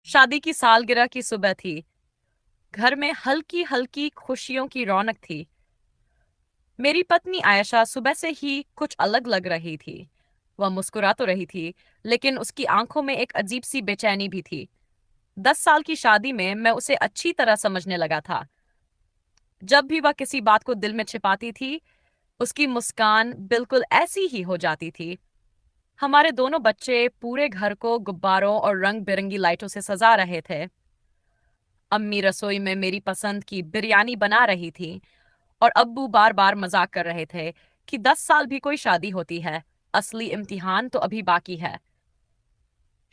शादी की सालगिरह की सुबह थी। घर में हल्की हल्की खुशियों की रौनक थी। मेरी पत्नी आयशा सुबह से ही कुछ अलग लग रही थी। वह मुस्कुरा तो रही थी, लेकिन उसकी आंखों में एक अजीब सी बेचैनी भी थी। 10 साल की शादी में मैं उसे अच्छी तरह समझने लगा था। जब भी वह किसी बात को दिल में छिपाती थी, उसकी मुस्कान बिल्कुल ऐसी ही हो जाती थी। हमारे दोनों बच्चे पूरे घर को गुब्बारों और रंग बिरंगी लाइटों से सजा रहे थे। अम्मी रसोई में मेरी पसंद की बिरयानी बना रही थी और अब्बू बार बार मजाक कर रहे थे कि 10 साल भी कोई शादी होती है, असली इम्तिहान तो अभी बाकी है।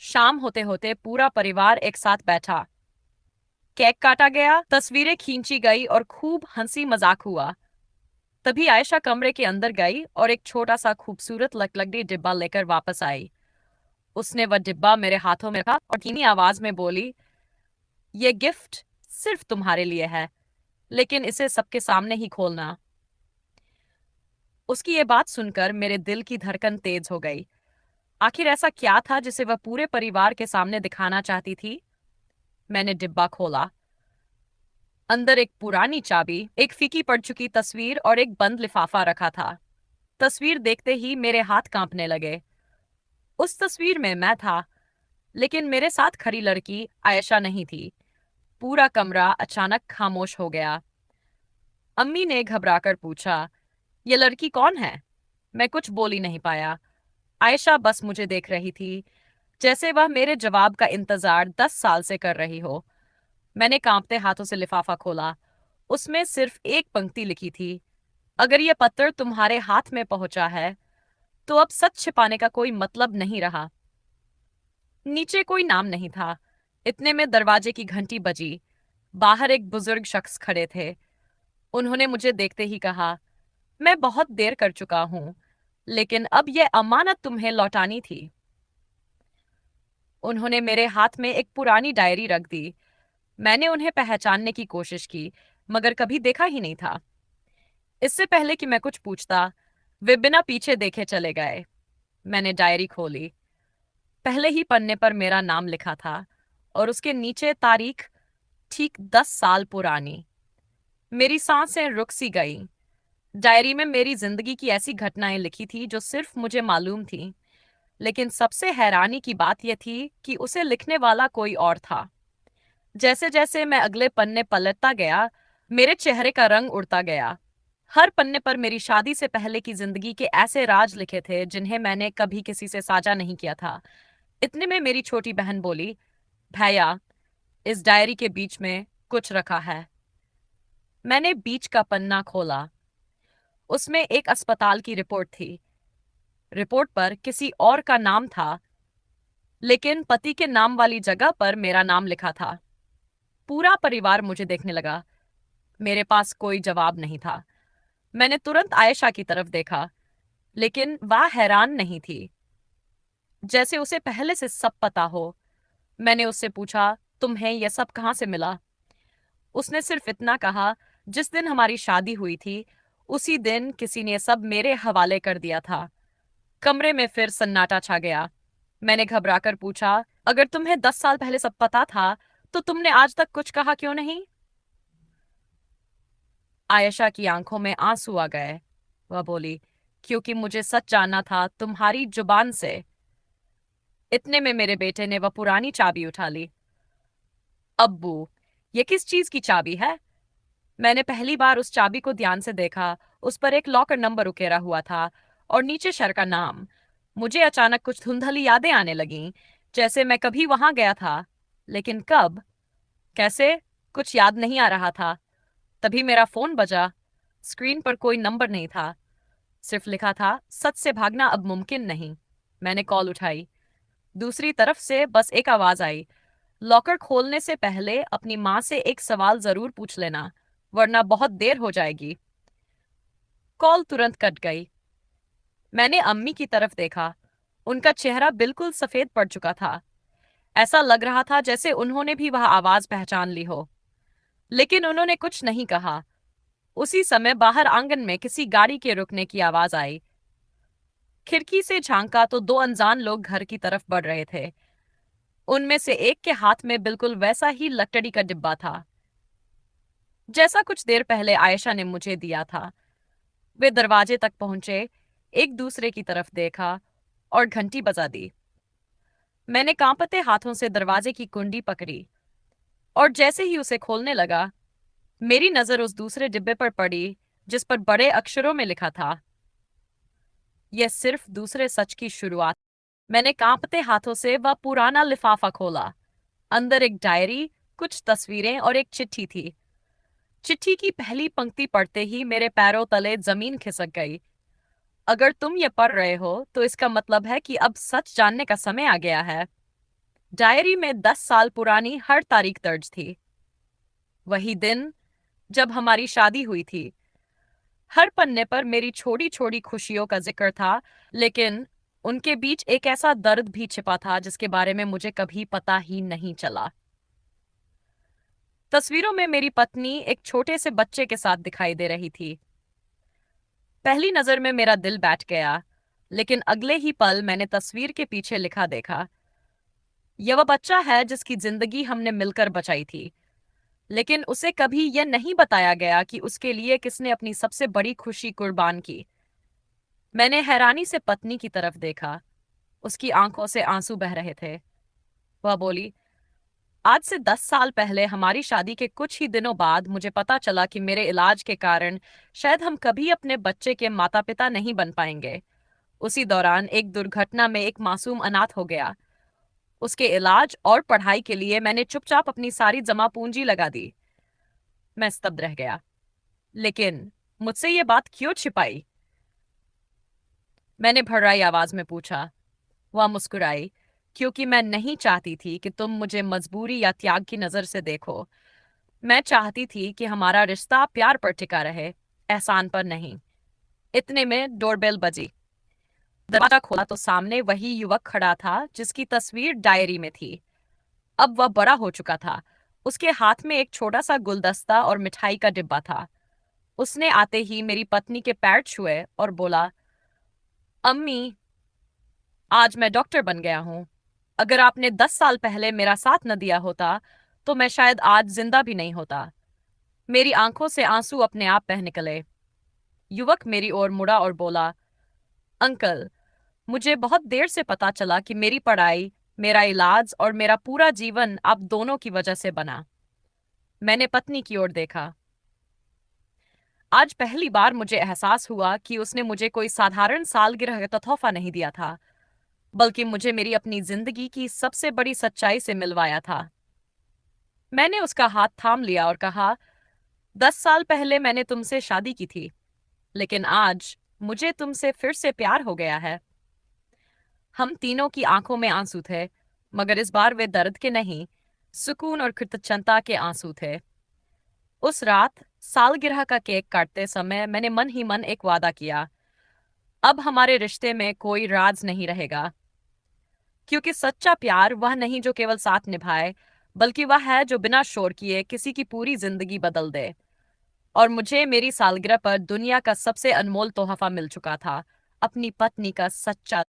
शाम होते होते पूरा परिवार एक साथ बैठा। केक काटा गया, तस्वीरें खींची गई और खूब हंसी मजाक हुआ। तभी आयशा कमरे के अंदर गई और एक छोटा सा खूबसूरत लकड़ी डिब्बा लेकर वापस आई। उसने वह डिब्बा मेरे हाथों में रखा और धीमी आवाज में बोली, ये गिफ्ट सिर्फ तुम्हारे लिए है, लेकिन इसे सबके सामने ही खोलना। उसकी ये बात सुनकर मेरे दिल की धड़कन तेज हो गई। आखिर ऐसा क्या था जिसे वह पूरे परिवार के सामने दिखाना चाहती थी? मैंने डिब्बा खोला। अंदर एक पुरानी चाबी, एक फीकी पड़ चुकी तस्वीर और एक बंद लिफाफा रखा था। तस्वीर देखते ही मेरे हाथ कांपने लगे। उस तस्वीर में मैं था, लेकिन मेरे साथ खड़ी लड़की आयशा नहीं थी। पूरा कमरा अचानक खामोश हो गया। अम्मी ने घबराकर पूछा, ये लड़की कौन है? मैं कुछ बोल ही नहीं पाया। आयशा बस मुझे देख रही थी, जैसे वह मेरे जवाब का इंतजार 10 साल से कर रही हो। मैंने कांपते हाथों से लिफाफा खोला। उसमें सिर्फ एक पंक्ति लिखी थी, अगर यह पत्र तुम्हारे हाथ में पहुंचा है, तो अब सच छिपाने का कोई मतलब नहीं रहा। नीचे कोई नाम नहीं था। इतने में दरवाजे की घंटी बजी। बाहर एक बुजुर्ग शख्स खड़े थे। उन्होंने मुझे देखते ही कहा, मैं बहुत देर कर चुका हूं, लेकिन अब यह अमानत तुम्हें लौटानी थी। उन्होंने मेरे हाथ में एक पुरानी डायरी रख दी। मैंने उन्हें पहचानने की कोशिश की, मगर कभी देखा ही नहीं था। इससे पहले कि मैं कुछ पूछता, वे बिना पीछे देखे चले गए। मैंने डायरी खोली। पहले ही पन्ने पर मेरा नाम लिखा था और उसके नीचे तारीख ठीक 10 साल पुरानी। मेरी सांसें रुक सी गई। डायरी में मेरी जिंदगी की ऐसी घटनाएं लिखी थी जो सिर्फ मुझे मालूम थी, लेकिन सबसे हैरानी की बात यह थी कि उसे लिखने वाला कोई और था। जैसे जैसे मैं अगले पन्ने पलटता गया, मेरे चेहरे का रंग उड़ता गया। हर पन्ने पर मेरी शादी से पहले की जिंदगी के ऐसे राज लिखे थे जिन्हें मैंने कभी किसी से साझा नहीं किया था। इतने में मेरी छोटी बहन बोली, भैया, इस डायरी के बीच में कुछ रखा है। मैंने बीच का पन्ना खोला। उसमें एक अस्पताल की रिपोर्ट थी। रिपोर्ट पर किसी और का नाम था, लेकिन पति के नाम वाली जगह पर मेरा नाम लिखा था। पूरा परिवार मुझे देखने लगा। मेरे पास कोई जवाब नहीं था। मैंने तुरंत आयशा की तरफ देखा, लेकिन वह हैरान नहीं थी, जैसे उसे पहले से सब पता हो। मैंने उससे पूछा, तुम्हें यह सब कहाँ से मिला? उसने सिर्फ इतना कहा, जिस दिन हमारी शादी हुई थी, उसी दिन किसी ने सब मेरे हवाले कर दिया था। कमरे में फिर सन्नाटा छा गया। मैंने घबराकर पूछा, अगर तुम्हें 10 साल पहले सब पता था, तो तुमने आज तक कुछ कहा क्यों नहीं? आयशा की आंखों में आंसू आ गए। वह बोली, क्योंकि मुझे सच जानना था तुम्हारी जुबान से। इतने में मेरे बेटे ने वह पुरानी चाबी उठा ली। अब्बू, ये किस चीज की चाबी है? मैंने पहली बार उस चाबी को ध्यान से देखा। उस पर एक लॉकर नंबर उकेरा हुआ था और नीचे शहर का नाम। मुझे अचानक कुछ धुंधली यादें आने लगीं, जैसे मैं कभी वहां गया था, लेकिन कब, कैसे, कुछ याद नहीं आ रहा था। तभी मेरा फोन बजा। स्क्रीन पर कोई नंबर नहीं था, सिर्फ लिखा था, सच से भागना अब मुमकिन नहीं। मैंने कॉल उठाई। दूसरी तरफ से बस एक आवाज आई, लॉकर खोलने से पहले अपनी माँ से एक सवाल जरूर पूछ लेना, वरना बहुत देर हो जाएगी। कॉल तुरंत कट गई। मैंने अम्मी की तरफ देखा। उनका चेहरा बिल्कुल सफेद पड़ चुका था। ऐसा लग रहा था जैसे उन्होंने भी वह आवाज पहचान ली हो, लेकिन उन्होंने कुछ नहीं कहा। उसी समय बाहर आंगन में किसी गाड़ी के रुकने की आवाज आई। खिड़की से झांका तो दो अनजान लोग घर की तरफ बढ़ रहे थे। उनमें से एक के हाथ में बिल्कुल वैसा ही लकड़ी का डिब्बा था जैसा कुछ देर पहले आयशा ने मुझे दिया था। वे दरवाजे तक पहुंचे, एक दूसरे की तरफ देखा और घंटी बजा दी। मैंने कांपते हाथों से दरवाजे की कुंडी पकड़ी और जैसे ही उसे खोलने लगा, मेरी नजर उस दूसरे डिब्बे पर पड़ी जिस पर बड़े अक्षरों में लिखा था, यह सिर्फ दूसरे सच की शुरुआत। मैंने कांपते हाथों से वह पुराना लिफाफा खोला। अंदर एक डायरी, कुछ तस्वीरें और एक चिट्ठी थी। चिट्ठी की पहली पंक्ति पढ़ते ही मेरे पैरों तले जमीन खिसक गई। अगर तुम ये पढ़ रहे हो तो इसका मतलब है कि अब सच जानने का समय आ गया है। डायरी में 10 साल पुरानी हर तारीख दर्ज थी। वही दिन जब हमारी शादी हुई थी। हर पन्ने पर मेरी छोटी छोटी खुशियों का जिक्र था, लेकिन उनके बीच एक ऐसा दर्द भी छिपा था जिसके बारे में मुझे कभी पता ही नहीं चला। तस्वीरों में मेरी पत्नी एक छोटे से बच्चे के साथ दिखाई दे रही थी। पहली नजर में मेरा दिल बैठ गया, लेकिन अगले ही पल मैंने तस्वीर के पीछे लिखा देखा। यह वह बच्चा है जिसकी जिंदगी हमने मिलकर बचाई थी, लेकिन उसे कभी यह नहीं बताया गया कि उसके लिए किसने अपनी सबसे बड़ी खुशी कुर्बान की। मैंने हैरानी से पत्नी की तरफ देखा। उसकी आंखों से आंसू बह रहे थे। वह बोली, आज से 10 साल पहले हमारी शादी के कुछ ही दिनों बाद मुझे पता चला कि मेरे इलाज के कारण शायद हम कभी अपने बच्चे के माता पिता नहीं बन पाएंगे। उसी दौरान एक दुर्घटना में एक मासूम अनाथ हो गया। उसके इलाज और पढ़ाई के लिए मैंने चुपचाप अपनी सारी जमा पूंजी लगा दी। मैं स्तब्ध रह गया। लेकिन मुझसे ये बात क्यों छिपाई? मैंने भर्राई आवाज में पूछा। वह मुस्कुराई। क्योंकि मैं नहीं चाहती थी कि तुम मुझे मजबूरी या त्याग की नजर से देखो। मैं चाहती थी कि हमारा रिश्ता प्यार पर टिका रहे, एहसान पर नहीं। इतने में डोरबेल बजी। दरवाजा खोला तो सामने वही युवक खड़ा था जिसकी तस्वीर डायरी में थी। अब वह बड़ा हो चुका था। उसके हाथ में एक छोटा सा गुलदस्ता और मिठाई का डिब्बा था। उसने आते ही मेरी पत्नी के पैर छुए और बोला, अम्मी, आज मैं डॉक्टर बन गया हूं। अगर आपने 10 साल पहले मेरा साथ न दिया होता तो मैं शायद आज जिंदा भी नहीं होता। मेरी आंखों से आंसू अपने आप बह निकले। युवक मेरी ओर मुड़ा और बोला, अंकल, मुझे बहुत देर से पता चला कि मेरी पढ़ाई, मेरा इलाज और मेरा पूरा जीवन आप दोनों की वजह से बना। मैंने पत्नी की ओर देखा। आज पहली बार मुझे एहसास हुआ कि उसने मुझे कोई साधारण सालगिरह का तोहफा नहीं दिया था, बल्कि मुझे मेरी अपनी जिंदगी की सबसे बड़ी सच्चाई से मिलवाया था। मैंने उसका हाथ थाम लिया और कहा, 10 साल पहले मैंने तुमसे शादी की थी, लेकिन आज मुझे तुमसे फिर से प्यार हो गया है। हम तीनों की आंखों में आंसू थे, मगर इस बार वे दर्द के नहीं, सुकून और कृतज्ञता के आंसू थे। उस रात सालगिरह का केक काटते समय मैंने मन ही मन एक वादा किया। अब हमारे रिश्ते में कोई राज नहीं रहेगा, क्योंकि सच्चा प्यार वह नहीं जो केवल साथ निभाए, बल्कि वह है जो बिना शोर किए किसी की पूरी जिंदगी बदल दे। और मुझे मेरी सालगिरह पर दुनिया का सबसे अनमोल तोहफा मिल चुका था, अपनी पत्नी का सच्चा